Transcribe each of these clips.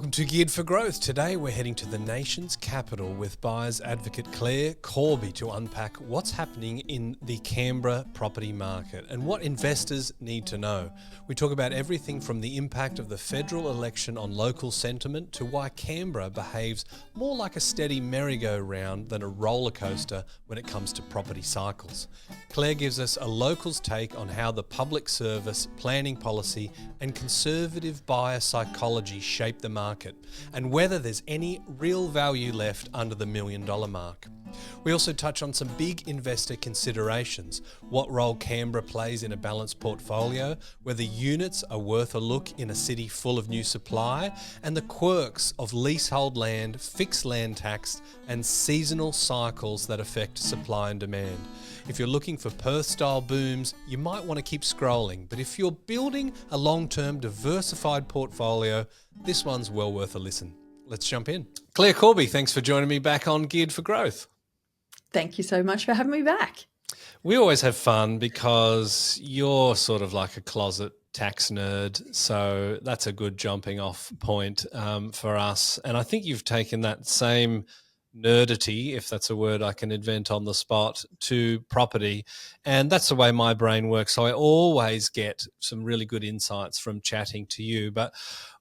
Welcome to Geared for Growth. Today we're heading to the nation's capital with buyers advocate Claire Corby to unpack what's happening in the Canberra property market and what investors need to know. We talk about everything from the impact of the federal election on local sentiment to why Canberra behaves more like a steady merry-go-round than a roller coaster when it comes to property cycles. Claire gives us a local's take on how the public service, planning policy and conservative buyer psychology shape the market and whether there's any real value left under the $1 million mark. We also touch on some big investor considerations, what role Canberra plays in a balanced portfolio, whether units are worth a look in a city full of new supply, and the quirks of leasehold land, fixed land tax, and seasonal cycles that affect supply and demand. If you're looking for Perth-style booms, you might want to keep scrolling, but if you're building a long-term diversified portfolio, this one's well worth a listen. Let's jump in. Claire Corby, thanks for joining me back on Geared for Growth. Thank you so much for having me back. We always have fun because you're sort of like a closet tax nerd, so that's a good jumping off point for us. And I think you've taken that same nerdity, if that's a word I can invent on the spot, to property. And that's the way my brain works. So I always get some really good insights from chatting to you. But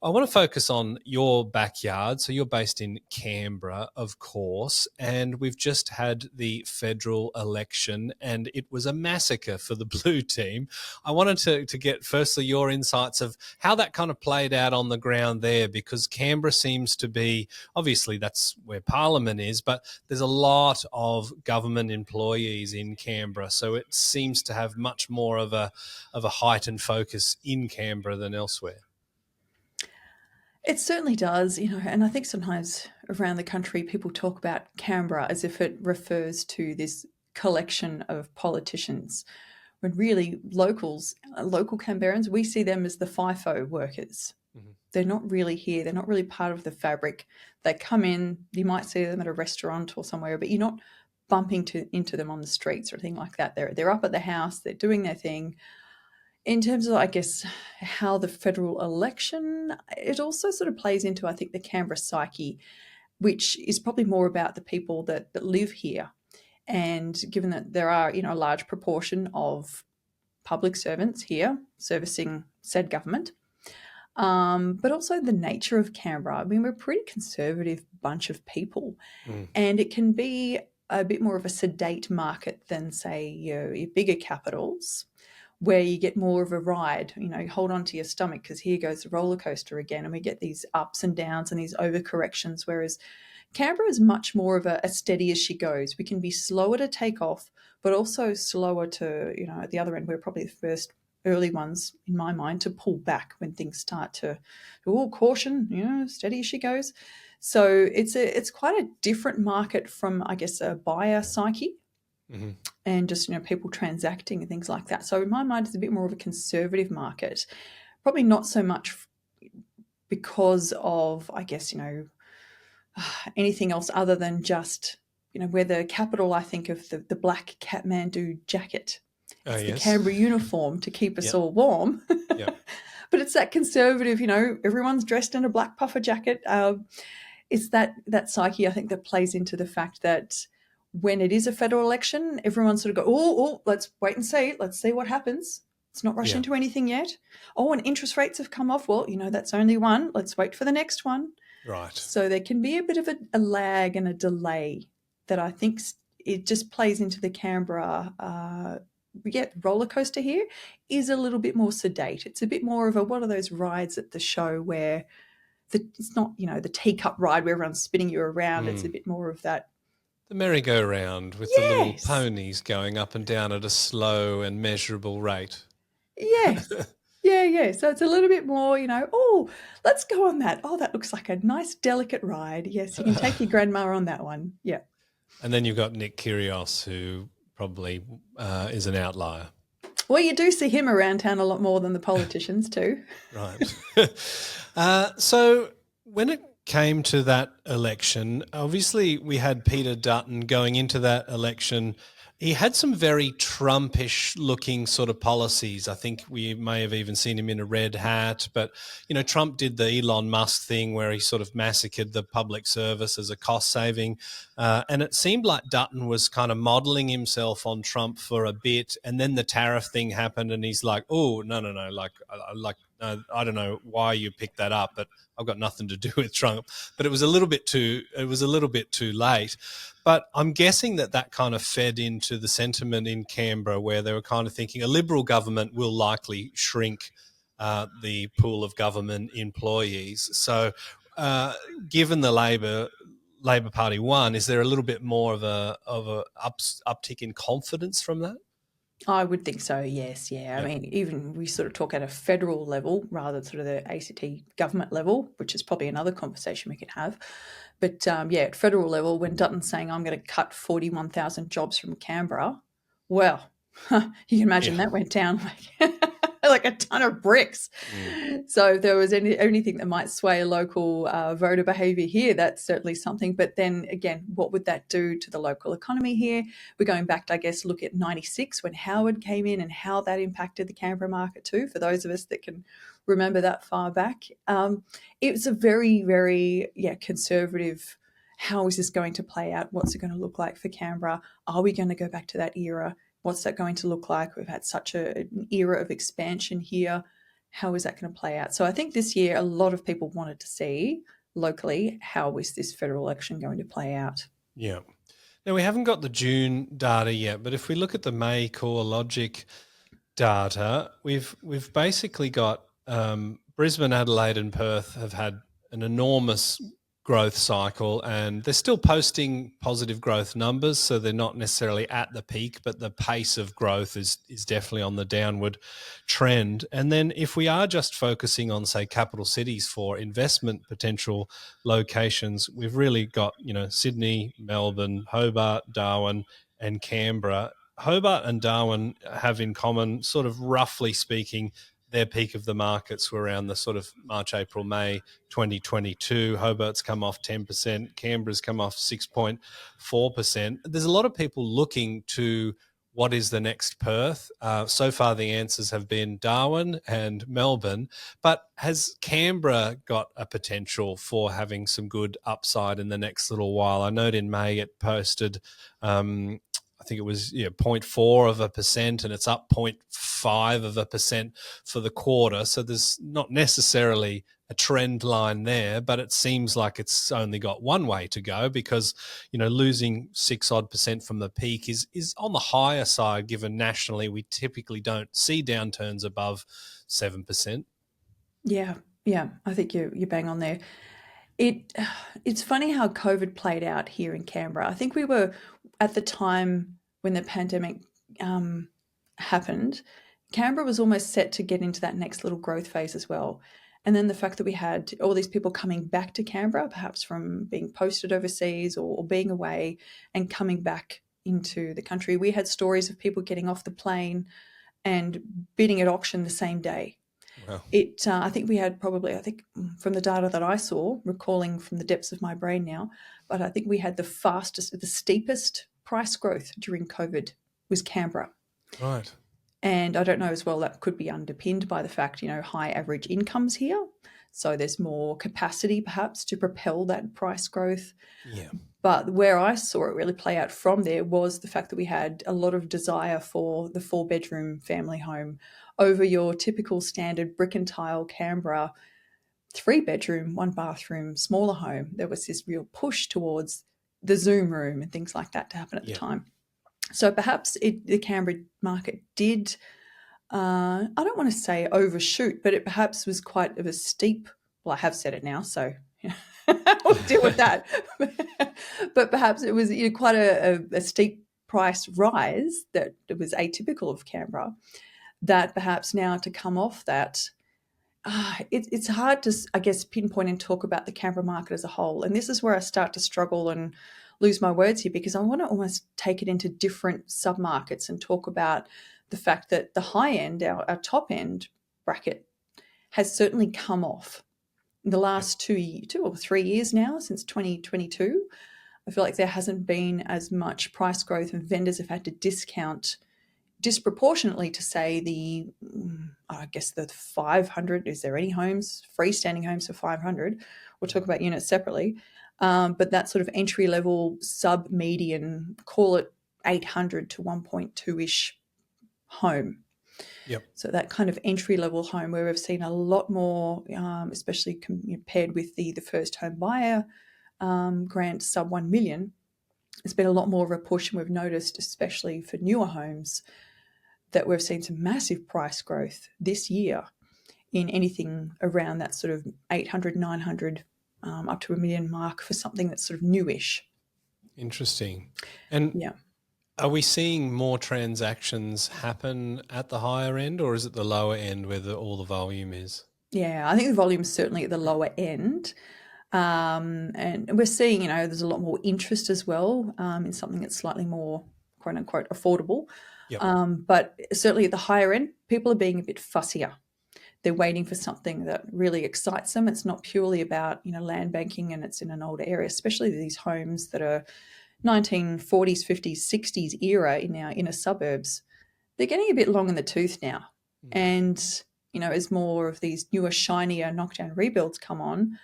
I want to focus on your backyard. So you're based in Canberra, of course, and we've just had the federal election and it was a massacre for the blue team. I wanted to get firstly your insights of how that kind of played out on the ground there, because Canberra seems to be, obviously that's where Parliament is, but there's a lot of government employees in Canberra. So it seems to have much more of a heightened focus in Canberra than elsewhere. It certainly does, and I think sometimes around the country people talk about Canberra as if it refers to this collection of politicians, when really local Canberrans, we see them as the FIFO workers. Mm-hmm. They're not really here. They're not really part of the fabric. They come in, you might see them at a restaurant or somewhere, but you're not bumping into them on the streets or anything like that. They're up at the house, they're doing their thing. In terms of, I guess, how the federal election, it also sort of plays into, I think, the Canberra psyche, which is probably more about the people that live here. And given that there are, a large proportion of public servants here servicing said government, but also the nature of Canberra. I mean, we're a pretty conservative bunch of people, and it can be a bit more of a sedate market than, say, your bigger capitals, where you get more of a ride, hold on to your stomach because here goes the roller coaster again. And we get these ups and downs and these overcorrections, whereas Canberra is much more of a steady as she goes. We can be slower to take off, but also slower to, at the other end, we're probably the first early ones, in my mind, to pull back when things start to, caution, steady as she goes. So it's quite a different market from, I guess, a buyer psyche. Mm-hmm. And just, people transacting and things like that. So in my mind, it's a bit more of a conservative market, probably not so much because of, I guess, anything else other than just, where the capital, I think of the black Kathmandu jacket. It's the Canberra uniform to keep us all warm. Yep. But it's that conservative, everyone's dressed in a black puffer jacket. It's that psyche, I think, that plays into the fact that when it is a federal election, everyone sort of go, let's wait and see. Let's see what happens. Let's not rush into anything yet. Oh, and interest rates have come off. Well, that's only one. Let's wait for the next one. Right. So there can be a bit of a lag and a delay that I think it just plays into the Canberra roller coaster here is a little bit more sedate. It's a bit more of one of those rides at the show where it's not, the teacup ride where everyone's spinning you around. It's a bit more of that. The merry-go-round with the little ponies going up and down at a slow and measurable rate. Yes. Yeah. So it's a little bit more, let's go on that. Oh, that looks like a nice, delicate ride. Yes, you can take your grandma on that one. Yeah. And then you've got Nick Kyrgios, who probably is an outlier. Well, you do see him around town a lot more than the politicians too. Right. So when it came to that election, obviously we had Peter Dutton going into that election He had some very Trumpish looking sort of policies. I think we may have even seen him in a red hat. But, Trump did the Elon Musk thing where he sort of massacred the public service as a cost saving. And it seemed like Dutton was kind of modeling himself on Trump for a bit. And then the tariff thing happened and he's like, oh, no. I don't know why you picked that up, but I've got nothing to do with Trump. But it was a little bit too late. But I'm guessing that kind of fed into the sentiment in Canberra where they were kind of thinking a Liberal government will likely shrink the pool of government employees. So given the Labor Party won, is there a little bit more of a uptick in confidence from that? I would think so, yes, yeah. I mean, even we sort of talk at a federal level rather than sort of the ACT government level, which is probably another conversation we could have. But at federal level, when Dutton's saying, I'm going to cut 41,000 jobs from Canberra, well, you can imagine that went down like a ton of bricks. So if there was anything that might sway local voter behaviour here, that's certainly something. But then again, what would that do to the local economy here? We're going back to, I guess, look at 96 when Howard came in and how that impacted the Canberra market too, for those of us that can remember that far back. It was a very, very conservative. How is this going to play out? What's it going to look like for Canberra? Are we going to go back to that era? What's that going to look like? We've had such an era of expansion here. How is that going to play out? So I think this year a lot of people wanted to see locally how is this federal election going to play out. Yeah. Now, we haven't got the June data yet, but if we look at the May core logic data, we've basically got Brisbane, Adelaide and Perth have had an enormous growth cycle and they're still posting positive growth numbers, so they're not necessarily at the peak, but the pace of growth is definitely on the downward trend. And then if we are just focusing on, say, capital cities for investment potential locations, we've really got, Sydney, Melbourne, Hobart, Darwin and Canberra. Hobart and Darwin have in common, sort of roughly speaking, their peak of the markets were around the sort of March, April, May 2022. Hobart's come off 10%. Canberra's come off 6.4%. There's a lot of people looking to what is the next Perth. So far, the answers have been Darwin and Melbourne. But has Canberra got a potential for having some good upside in the next little while? I note in May it posted I think it was 0.4% and it's up 0.5% for the quarter. So there's not necessarily a trend line there, but it seems like it's only got one way to go because, losing 6% from the peak is on the higher side, given nationally we typically don't see downturns above 7%. Yeah, I think you're bang on there. It's funny how COVID played out here in Canberra. I think we were at the time when the pandemic happened, Canberra was almost set to get into that next little growth phase as well. And then the fact that we had all these people coming back to Canberra, perhaps from being posted overseas or being away and coming back into the country. We had stories of people getting off the plane and bidding at auction the same day. Wow. I think we had probably, from the data that I saw, recalling from the depths of my brain now, but I think we had the steepest price growth during COVID was Canberra. Right. And I don't know as well, that could be underpinned by the fact, high average incomes here. So there's more capacity perhaps to propel that price growth. Yeah. But where I saw it really play out from there was the fact that we had a lot of desire for the 4-bedroom family home over your typical standard brick and tile Canberra 3-bedroom, 1-bathroom, smaller home. There was this real push towards the Zoom room and things like that to happen at the time. So perhaps the Canberra market did, I don't want to say overshoot, but it perhaps was quite of a steep, well, I have said it now, so we'll deal with that. But perhaps it was quite a steep price rise that it was atypical of Canberra, that perhaps now to come off that, it's hard to, I guess, pinpoint and talk about the Canberra market as a whole. And this is where I start to struggle and lose my words here, because I want to almost take it into different submarkets and talk about the fact that the high end, our top end bracket, has certainly come off in the last 2 or 3 years now, since 2022. I feel like there hasn't been as much price growth, and vendors have had to discount disproportionately to say I guess the 500, is there any homes, freestanding homes for 500? We'll talk about units separately. But that sort of entry level sub median, call it 800 to 1.2-ish home. Yep. So that kind of entry level home where we've seen a lot more, especially compared with the first home buyer grant sub 1 million, it's been a lot more of a push, and we've noticed, especially for newer homes, that we've seen some massive price growth this year in anything around that sort of 800, 900, up to $1 million mark for something that's sort of newish. Interesting. And yeah. Are we seeing more transactions happen at the higher end, or is it the lower end where all the volume is? Yeah, I think the volume is certainly at the lower end. And we're seeing, there's a lot more interest as well in something that's slightly more, quote unquote, affordable. Yep. But certainly at the higher end, people are being a bit fussier. They're waiting for something that really excites them. It's not purely about, land banking and it's in an older area, especially these homes that are 1940s, 50s, 60s era in our inner suburbs. They're getting a bit long in the tooth now. And, as more of these newer, shinier knockdown rebuilds come on,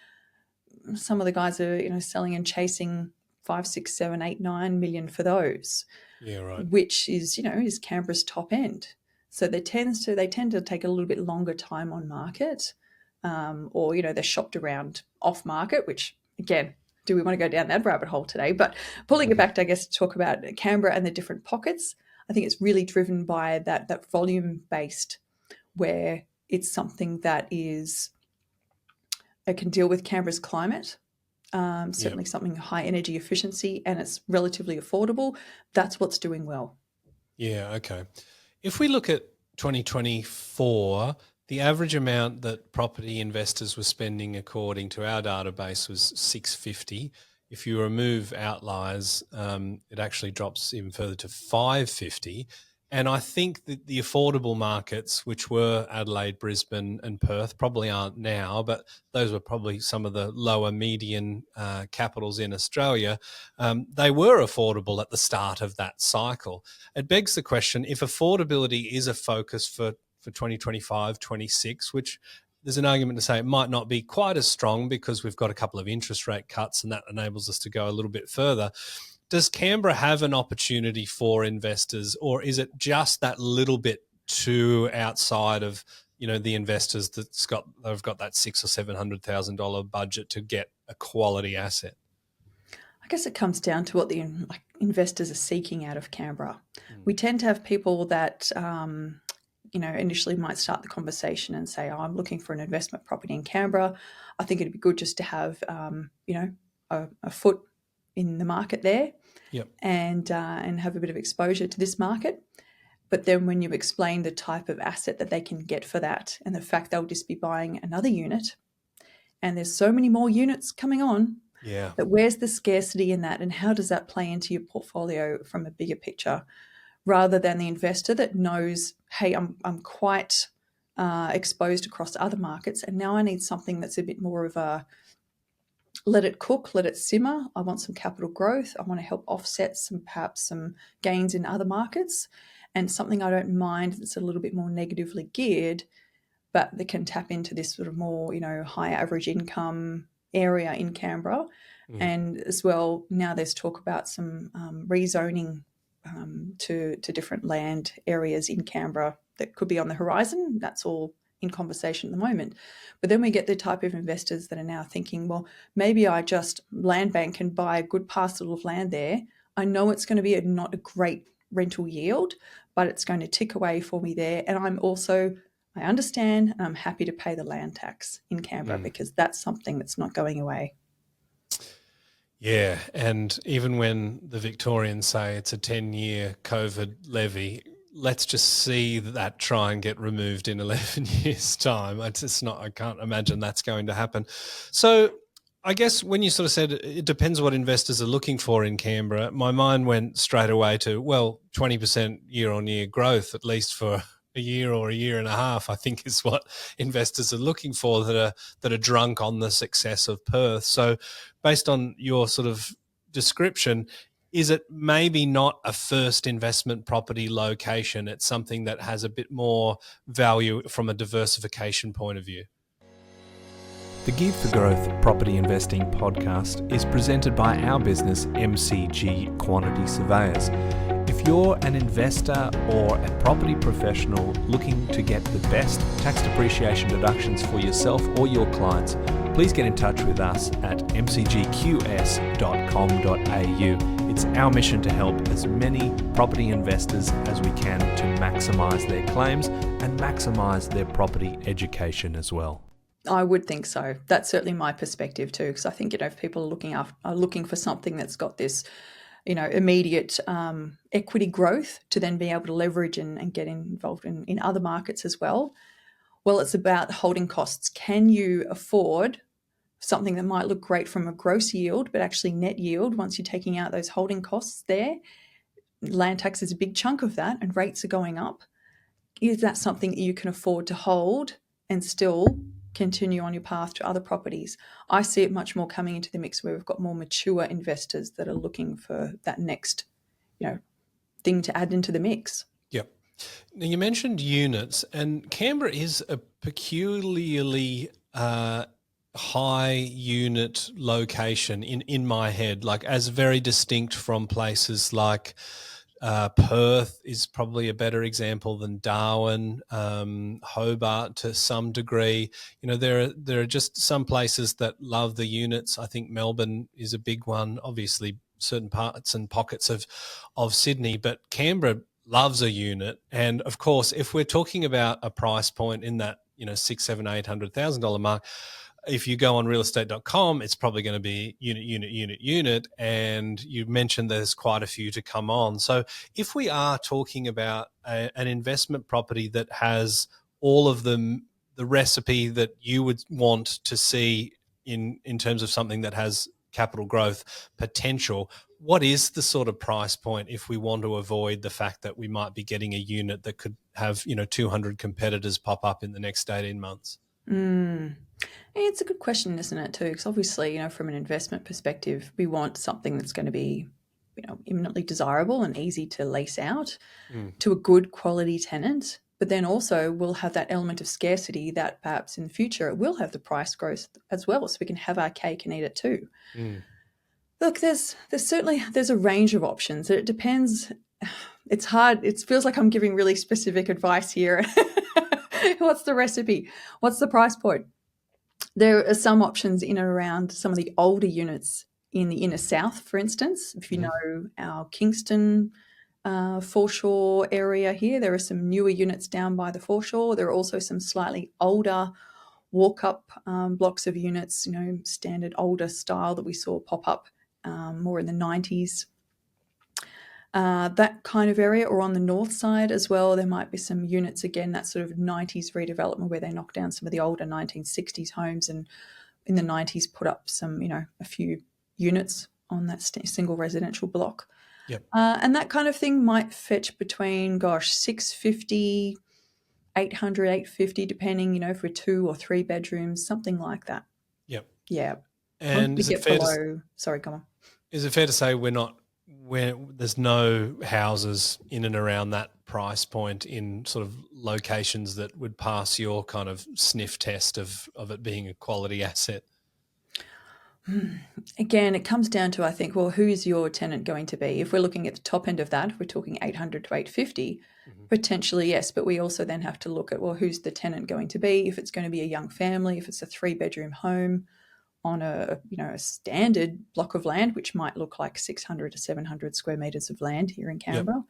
some of the guys are, selling and chasing 5, 6, 7, 8, 9 million for those. Yeah, right. Which is, is Canberra's top end. So they tend to take a little bit longer time on market, or, they're shopped around off market, which again, do we want to go down that rabbit hole today? But pulling it back to, I guess, to talk about Canberra and the different pockets, I think it's really driven by that volume based, where it's something that can deal with Canberra's climate. Certainly something high energy efficiency, and it's relatively affordable. That's what's doing well. Yeah, okay. If we look at 2024, the average amount that property investors were spending according to our database was $650. If you remove outliers, it actually drops even further to $550. And I think that the affordable markets, which were Adelaide, Brisbane and Perth, probably aren't now, but those were probably some of the lower median capitals in Australia. They were affordable at the start of that cycle. It begs the question, if affordability is a focus for 2025, 26, which there's an argument to say it might not be quite as strong because we've got a couple of interest rate cuts and that enables us to go a little bit further. Does Canberra have an opportunity for investors, or is it just that little bit too outside of, the investors they've got that $600,000 or $700,000 budget to get a quality asset? I guess it comes down to what the investors are seeking out of Canberra. We tend to have people that, initially might start the conversation and say, I'm looking for an investment property in Canberra. I think it'd be good just to have, a foot in the market there. Yep. And have a bit of exposure to this market. But then when you explain the type of asset that they can get for that, and the fact they'll just be buying another unit, and there's so many more units coming on, that where's the scarcity in that, and how does that play into your portfolio from a bigger picture, rather than the investor that knows, hey, I'm quite exposed across other markets, and now I need something that's a bit more of a let it cook, let it simmer. I want some capital growth. I want to help offset perhaps some gains in other markets, and something I don't mind that's a little bit more negatively geared, but that can tap into this sort of more, high average income area in Canberra. And as well, now there's talk about some rezoning to different land areas in Canberra that could be on the horizon. That's all in conversation at the moment. But then we get the type of investors that are now thinking, well, maybe I just land bank and buy a good parcel of land there. I know it's going to be not a great rental yield, but it's going to tick away for me there. And I understand, and I'm happy to pay the land tax in Canberra because that's something that's not going away. Yeah, and even when the Victorians say it's a 10-year COVID levy, let's just see that try and get removed in 11 years' time. I can't imagine that's going to happen. So I guess when you sort of said it depends what investors are looking for in Canberra, my mind went straight away to, 20% year-on-year growth, at least for a year or a year and a half, I think is what investors are looking for that are drunk on the success of Perth. So based on your sort of description, is it maybe not a first investment property location? It's something that has a bit more value from a diversification point of view. The Geared for Growth Property Investing podcast is presented by our business, MCG Quantity Surveyors. If you're an investor or a property professional looking to get the best tax depreciation deductions for yourself or your clients, please get in touch with us at mcgqs.com.au. It's our mission to help as many property investors as we can to maximise their claims and maximise their property education as well. I would think so. That's certainly my perspective too, because I think, if people are looking for something that's got this, immediate equity growth to then be able to leverage and get involved in other markets as well. Well, it's about holding costs. Can you afford something that might look great from a gross yield, but actually net yield, once you're taking out those holding costs there? Land tax is a big chunk of that, and rates are going up. Is that something that you can afford to hold and still continue on your path to other properties? I see it much more coming into the mix where we've got more mature investors that are looking for that next, thing to add into the mix. Yep. Now, you mentioned units, and Canberra is a peculiarly high unit location in my head, like as very distinct from places like Perth is probably a better example than Darwin, Hobart to some degree. There are just some places that love the units. I think Melbourne is a big one, obviously certain parts and pockets of Sydney, but Canberra loves a unit. And of course, if we're talking about a price point in that, $600,000, $700,000, $800,000 mark, if you go on realestate.com, it's probably going to be unit. And you mentioned there's quite a few to come on. So if we are talking about an investment property that has all of the recipe that you would want to see in terms of something that has capital growth potential, what is the sort of price point if we want to avoid the fact that we might be getting a unit that could have, 200 competitors pop up in the next 18 months? It's a good question, isn't it, too? Because obviously, from an investment perspective, we want something that's going to be, imminently desirable and easy to lease out to a good quality tenant. But then also we'll have that element of scarcity that perhaps in the future it will have the price growth as well, so we can have our cake and eat it too. Look, there's certainly a range of options. It depends. It's hard. It feels like I'm giving really specific advice here. What's the recipe? What's the price point? There are some options in and around some of the older units in the inner south, for instance. If you know our Kingston foreshore area here, there are some newer units down by the foreshore. There are also some slightly older walk-up blocks of units, standard older style that we saw pop up more in the 90s. That kind of area, or on the north side as well, there might be some units, again, that sort of 90s redevelopment where they knocked down some of the older 1960s homes and in the 90s put up some, a few units on that single residential block. Yep. And that kind of thing might fetch between, 650, 800, 850, depending, if we're 2 or 3 bedrooms, something like that. Yep. Yeah. And is it fair to say there's no houses in and around that price point in sort of locations that would pass your kind of sniff test of it being a quality asset? Again, it comes down to, I think, who is your tenant going to be? If we're looking at the top end of that, we're talking 800 to 850, potentially, yes. But we also then have to look at, who's the tenant going to be? If it's going to be a young family, if it's a 3-bedroom home on a standard block of land, which might look like 600 to 700 square metres of land here in Canberra. Yep.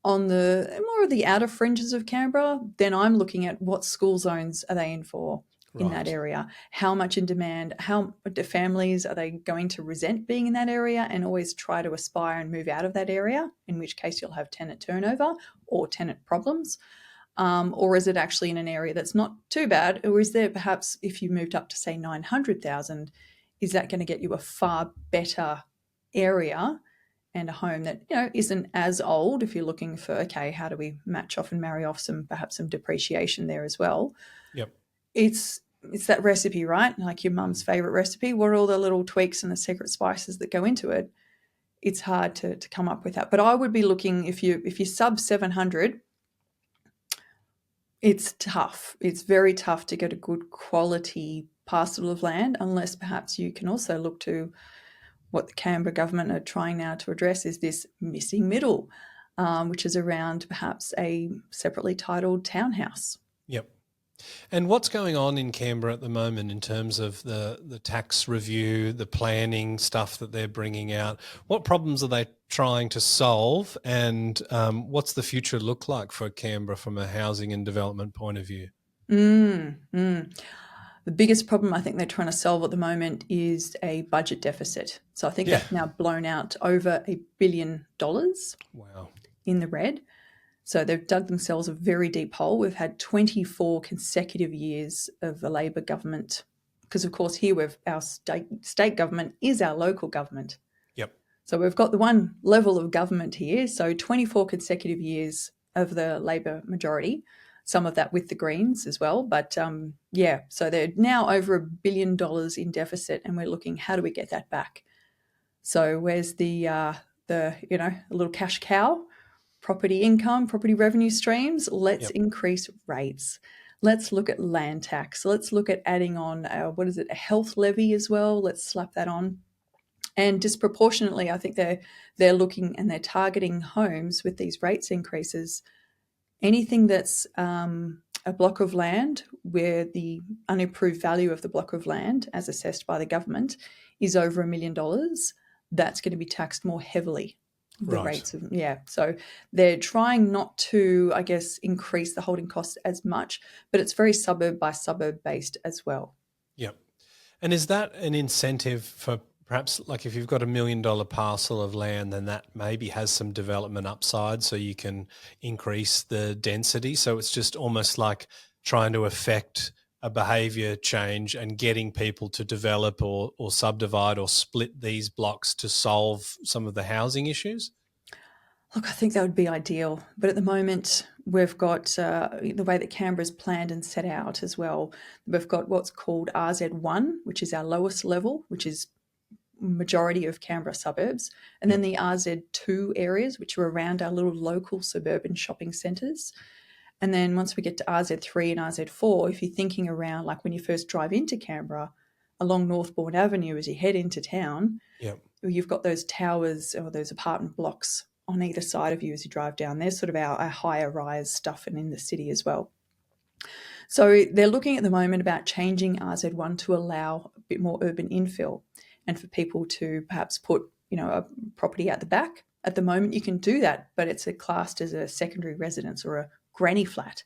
On the more of the outer fringes of Canberra, then I'm looking at what school zones are they in for in that area, how much in demand, how the families are they going to resent being in that area and always try to aspire and move out of that area, in which case you'll have tenant turnover or tenant problems. Or is it actually in an area that's not too bad? Or is there perhaps, if you moved up to say 900,000, is that going to get you a far better area and a home that, isn't as old if you're looking for, okay, how do we match off and marry off perhaps some depreciation there as well? Yep. It's that recipe, right? Like your mum's favourite recipe. What are all the little tweaks and the secret spices that go into it? it's hard to come up with that. But I would be looking, if you're sub 700, it's tough. It's very tough to get a good quality parcel of land, unless perhaps you can also look to what the Canberra government are trying now to address, is this missing middle, which is around perhaps a separately titled townhouse. Yep. And what's going on in Canberra at the moment in terms of the tax review, the planning stuff that they're bringing out? What problems are they trying to solve, and what's the future look like for Canberra from a housing and development point of view? The biggest problem I think they're trying to solve at the moment is a budget deficit. So I think that's now blown out to over $1 billion. Wow. In the red. So they've dug themselves a very deep hole. We've had 24 consecutive years of a Labor government, because of course here our state government is our local government. Yep. So we've got the one level of government here. So 24 consecutive years of the Labor majority, some of that with the Greens as well. But so they're now over $1 billion in deficit, and we're looking, how do we get that back? So where's the little cash cow? Property income, property revenue streams. Let's increase rates. Let's look at land tax. Let's look at adding on, a health levy as well. Let's slap that on. And disproportionately, I think they're looking and they're targeting homes with these rates increases. Anything that's a block of land where the unapproved value of the block of land, as assessed by the government, is over $1 million, that's going to be taxed more heavily. The rates of, so they're trying not to, I guess, increase the holding costs as much, but it's very suburb by suburb based as well. Yep. And is that an incentive for perhaps, like, if you've got $1 million parcel of land, then that maybe has some development upside, so you can increase the density? So it's just almost like trying to affect a behaviour change and getting people to develop or subdivide or split these blocks to solve some of the housing issues? Look, I think that would be ideal. But at the moment, we've got the way that Canberra's planned and set out as well. We've got what's called RZ1, which is our lowest level, which is majority of Canberra suburbs. And then the RZ2 areas, which are around our little local suburban shopping centres. And then once we get to RZ3 and RZ4, if you're thinking around, like when you first drive into Canberra, along Northbourne Avenue as you head into town, you've got those towers or those apartment blocks on either side of you as you drive down. They're sort of our higher rise stuff, and in the city as well. So they're looking at the moment about changing RZ1 to allow a bit more urban infill and for people to perhaps put, a property out the back. At the moment you can do that, but it's classed as a secondary residence or a granny flat.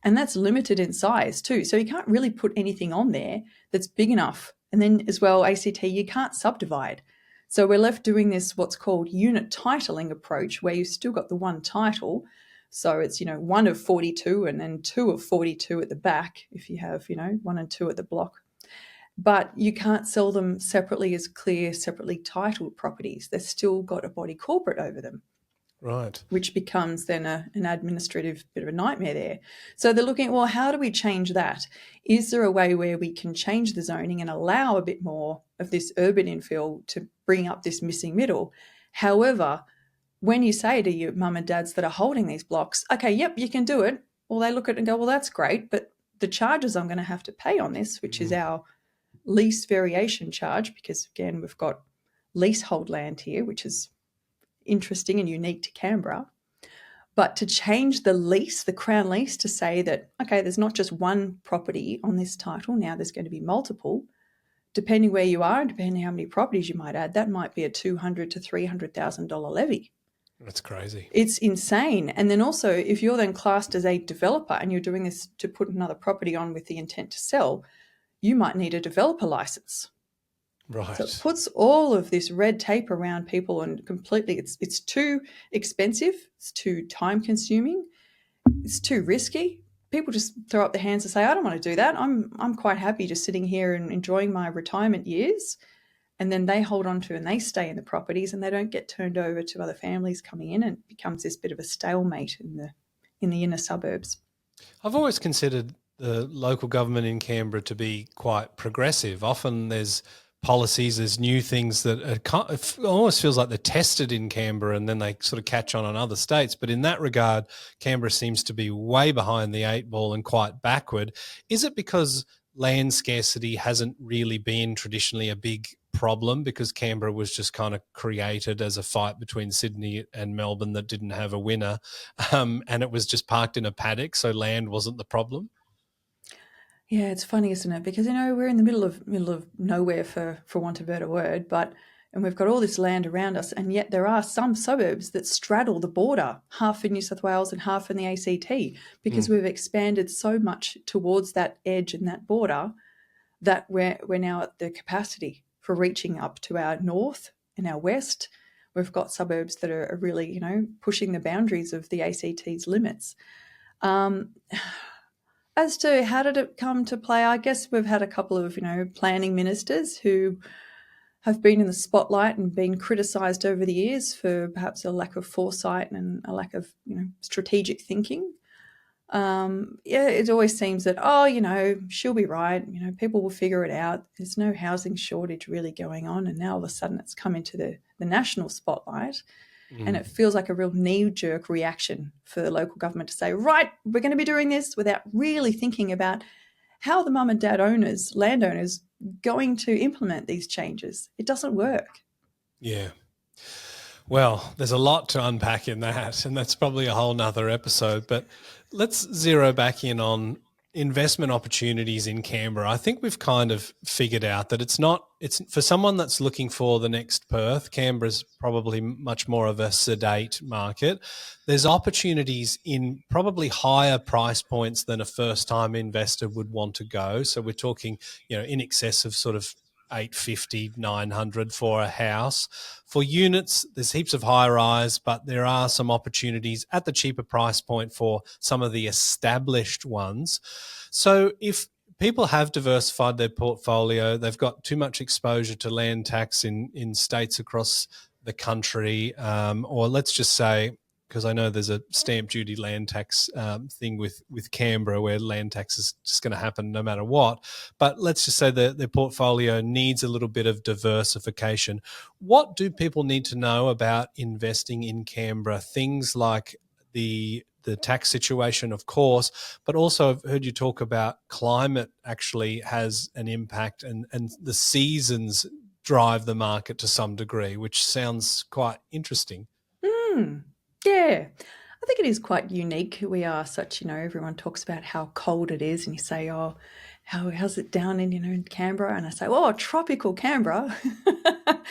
And that's limited in size too. So you can't really put anything on there that's big enough. And then as well, ACT, you can't subdivide. So we're left doing this, what's called unit titling approach, where you've still got the one title. So it's, 1 of 42 and then 2 of 42 at the back if you have, 1 and 2 at the block. But you can't sell them separately as clear, separately titled properties. They've still got a body corporate over them. Right. Which becomes then an administrative bit of a nightmare there. So they're looking at, well, how do we change that? Is there a way where we can change the zoning and allow a bit more of this urban infill to bring up this missing middle? However, when you say to your mum and dads that are holding these blocks, okay, yep, you can do it. Well, they look at it and go, well, that's great, but the charges I'm going to have to pay on this, which is our lease variation charge, because again, we've got leasehold land here, which is interesting and unique to Canberra. But to change the lease, the Crown lease, to say that, okay, there's not just one property on this title, now there's going to be multiple, depending where you are and depending how many properties you might add, that might be a $200,000 to $300,000 levy. That's crazy. It's insane. And then also, if you're then classed as a developer and you're doing this to put another property on with the intent to sell, you might need a developer license. Right. So it puts all of this red tape around people, and completely it's too expensive, it's too time consuming, it's too risky. People just throw up their hands and say, I don't want to do that. I'm quite happy just sitting here and enjoying my retirement years. And then they hold on to and they stay in the properties and they don't get turned over to other families coming in, and it becomes this bit of a stalemate in the inner suburbs. I've always considered the local government in Canberra to be quite progressive. Often there's policies, there's new things that it almost feels like they're tested in Canberra and then they sort of catch on other states. But in that regard, Canberra seems to be way behind the eight ball and quite backward. Is it because land scarcity hasn't really been traditionally a big problem because Canberra was just kind of created as a fight between Sydney and Melbourne that didn't have a winner, and it was just parked in a paddock, so land wasn't the problem? Yeah, it's funny, isn't it? Because we're in the middle of nowhere, for want of a better word, and we've got all this land around us, and yet there are some suburbs that straddle the border, half in New South Wales and half in the ACT, because we've expanded so much towards that edge and that border that we're now at the capacity for reaching up to our north and our west. We've got suburbs that are really, pushing the boundaries of the ACT's limits. As to how did it come to play, I guess we've had a couple of, planning ministers who have been in the spotlight and been criticised over the years for perhaps a lack of foresight and a lack of, strategic thinking. It always seems that, she'll be right. People will figure it out. There's no housing shortage really going on. And now all of a sudden it's come into the national spotlight. And it feels like a real knee-jerk reaction for the local government to say, right, we're going to be doing this, without really thinking about how the mum and dad owners, landowners, going to implement these changes. It doesn't work. Yeah. Well, there's a lot to unpack in that, and that's probably a whole nother episode. But let's zero back in on investment opportunities in Canberra. I think we've kind of figured out that it's for someone that's looking for the next Perth. Canberra's probably much more of a sedate market. There's opportunities in probably higher price points than a first-time investor would want to go. So we're talking, in excess of sort of 850, 900 for a house. For units, there's heaps of high rise, but there are some opportunities at the cheaper price point for some of the established ones. So if people have diversified their portfolio, they've got too much exposure to land tax in states across the country, or let's just say, because I know there's a stamp duty land tax thing with Canberra where land tax is just going to happen no matter what. But let's just say their portfolio needs a little bit of diversification. What do people need to know about investing in Canberra? Things like the tax situation, of course, but also I've heard you talk about climate actually has an impact, and the seasons drive the market to some degree, which sounds quite interesting. Yeah, I think it is quite unique. We are such, everyone talks about how cold it is, and you say, oh, how's it down in Canberra? And I say, oh, tropical Canberra.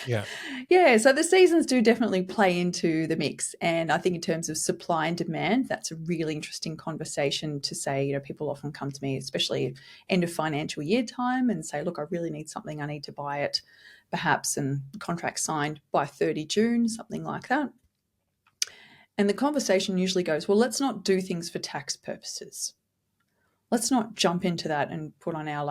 Yeah. Yeah, so the seasons do definitely play into the mix. And I think in terms of supply and demand, that's a really interesting conversation to say. People often come to me, especially end of financial year time, and say, look, I really need something. I need to buy it, perhaps, and contract signed by 30 June, something like that. And the conversation usually goes, well, let's not do things for tax purposes. Let's not jump into that and put on our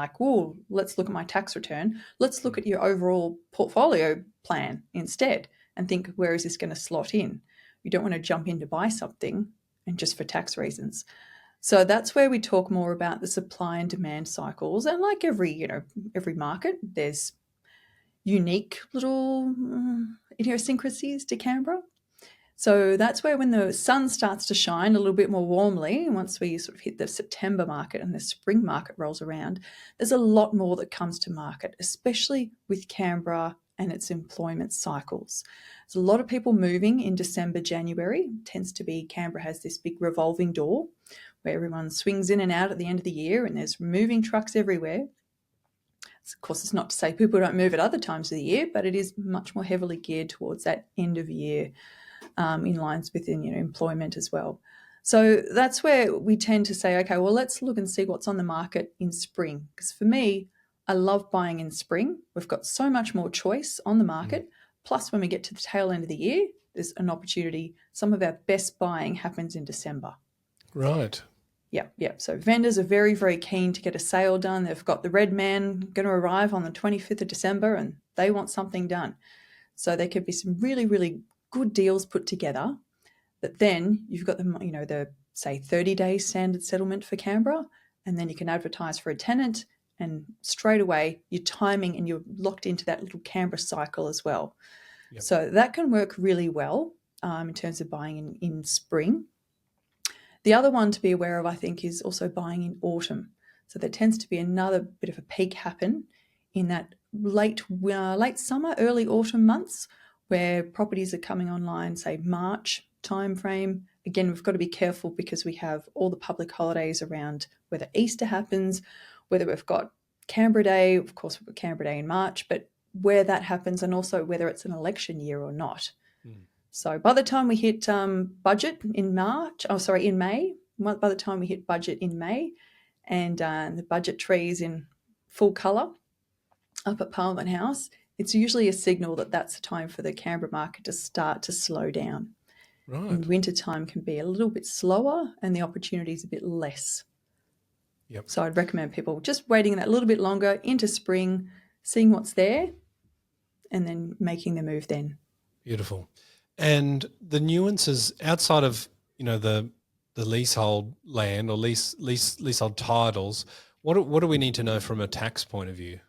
let's look at my tax return. Let's look at your overall portfolio plan instead and think, where is this going to slot in? You don't want to jump in to buy something and just for tax reasons. So that's where we talk more about the supply and demand cycles. And like every market, there's unique little idiosyncrasies to Canberra. So that's where when the sun starts to shine a little bit more warmly, once we sort of hit the September market and the spring market rolls around, there's a lot more that comes to market, especially with Canberra and its employment cycles. There's a lot of people moving in December, January. It tends to be Canberra has this big revolving door where everyone swings in and out at the end of the year, and there's moving trucks everywhere. Of course, it's not to say people don't move at other times of the year, but it is much more heavily geared towards that end of year in lines within employment as well. So that's where we tend to say, okay, well, let's look and see what's on the market in spring. Because for me, I love buying in spring. We've got so much more choice on the market. Plus, when we get to the tail end of the year, there's an opportunity. Some of our best buying happens in December. Right. Yeah. So vendors are very, very keen to get a sale done. They've got the red man going to arrive on the 25th of December and they want something done. So there could be some really, really good deals put together, but then you've got the say 30-day standard settlement for Canberra, and then you can advertise for a tenant, and straight away you're timing and you're locked into that little Canberra cycle as well. Yep. So that can work really well in terms of buying in spring. The other one to be aware of, I think, is also buying in autumn. So there tends to be another bit of a peak happen in that late summer, early autumn months, where properties are coming online, say March timeframe. Again, we've got to be careful because we have all the public holidays around whether Easter happens, whether we've got Canberra Day. Of course, we've got Canberra Day in March, but where that happens and also whether it's an election year or not. So by the time we hit budget in May, by the time we hit budget in May and the budget trees in full colour up at Parliament House, it's usually a signal that that's the time for the Canberra market to start to slow down. Right. And winter time can be a little bit slower and the opportunities a bit less. Yep. So I'd recommend people just waiting that little bit longer into spring, seeing what's there, and then making the move then. Beautiful. And the nuances outside of, the leasehold land or leasehold titles, what do we need to know from a tax point of view?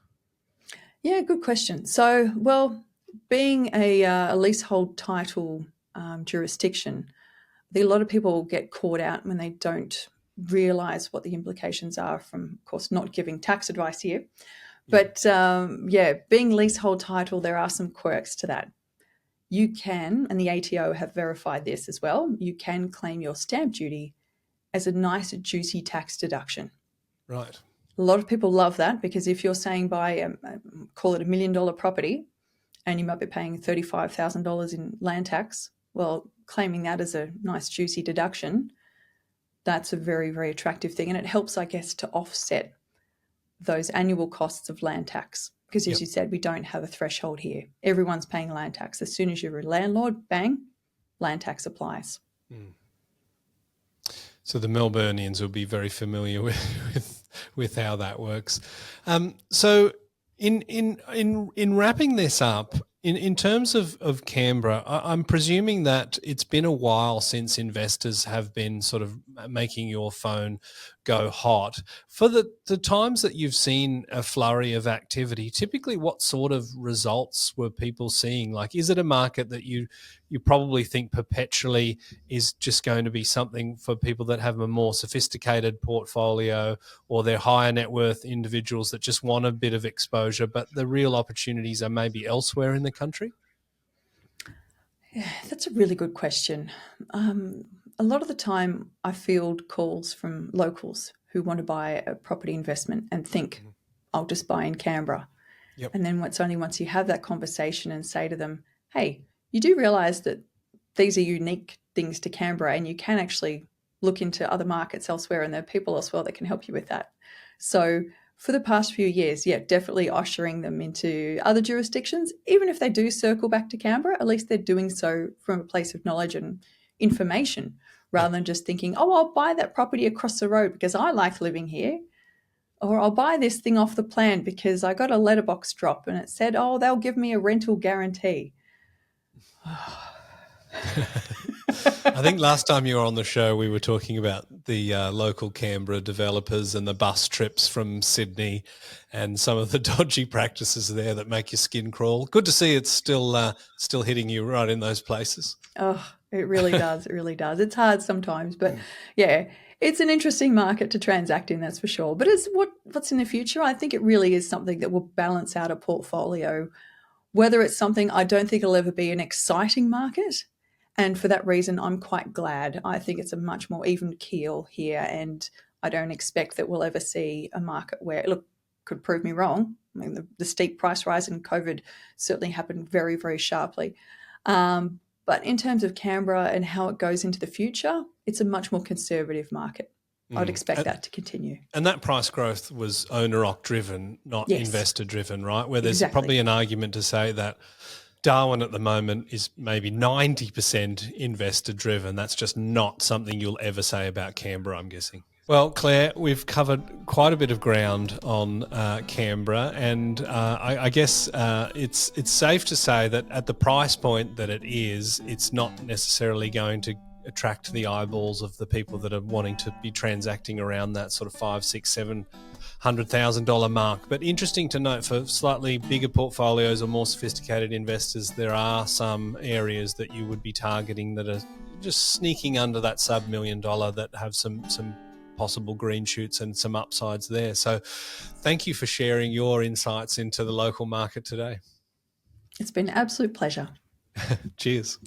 Yeah, good question. So, well, being a leasehold title jurisdiction, I think a lot of people get caught out when they don't realise what the implications are from, of course, not giving tax advice here. But, being leasehold title, there are some quirks to that. You can, and the ATO have verified this as well, you can claim your stamp duty as a nice, juicy tax deduction. Right. A lot of people love that because if you're saying buy, call it $1 million property, and you might be paying $35,000 in land tax, well, claiming that as a nice, juicy deduction, that's a very, very attractive thing. And it helps, I guess, to offset those annual costs of land tax. Because as you said, we don't have a threshold here. Everyone's paying land tax. As soon as you're a landlord, bang, land tax applies. So the Melburnians will be very familiar with how that works. So in wrapping this up, in terms of Canberra, I'm presuming that it's been a while since investors have been sort of making your phone go hot. For the times that you've seen a flurry of activity, typically what sort of results were people seeing? Like, is it a market that you probably think perpetually is just going to be something for people that have a more sophisticated portfolio, or they're higher net worth individuals that just want a bit of exposure, but the real opportunities are maybe elsewhere in the country? Yeah, that's a really good question. A lot of the time I field calls from locals who want to buy a property investment and think, I'll just buy in Canberra. Yep. And then once you have that conversation and say to them, hey, you do realise that these are unique things to Canberra and you can actually look into other markets elsewhere and there are people elsewhere that can help you with that. So for the past few years, definitely ushering them into other jurisdictions. Even if they do circle back to Canberra, at least they're doing so from a place of knowledge and information rather than just thinking, oh, I'll buy that property across the road because I like living here. Or I'll buy this thing off the plan because I got a letterbox drop and it said, oh, they'll give me a rental guarantee. I think last time you were on the show, we were talking about the local Canberra developers and the bus trips from Sydney and some of the dodgy practices there that make your skin crawl. Good to see it's still hitting you right in those places. Oh, it really does. It really does. It's hard sometimes, but it's an interesting market to transact in, that's for sure. But it's what's in the future. I think it really is something that will balance out a portfolio. Whether it's something, I don't think it'll ever be an exciting market. And for that reason, I'm quite glad. I think it's a much more even keel here, and I don't expect that we'll ever see a market where, look, could prove me wrong. I mean, the steep price rise in COVID certainly happened very, very sharply. But in terms of Canberra and how it goes into the future, it's a much more conservative market. I'd expect that to continue. And that price growth was owner-occupier driven, not investor driven, right? Where there's probably an argument to say that Darwin at the moment is maybe 90% investor driven. That's just not something you'll ever say about Canberra, I'm guessing. Well, Claire, we've covered quite a bit of ground on Canberra, and I guess it's safe to say that at the price point that it is, it's not necessarily going to attract the eyeballs of the people that are wanting to be transacting around that sort of $500,000, $600,000, $700,000 mark. But interesting to note, for slightly bigger portfolios or more sophisticated investors, there are some areas that you would be targeting that are just sneaking under that sub-$1 million that have some possible green shoots and some upsides there. So thank you for sharing your insights into the local market today. It's been an absolute pleasure. Cheers.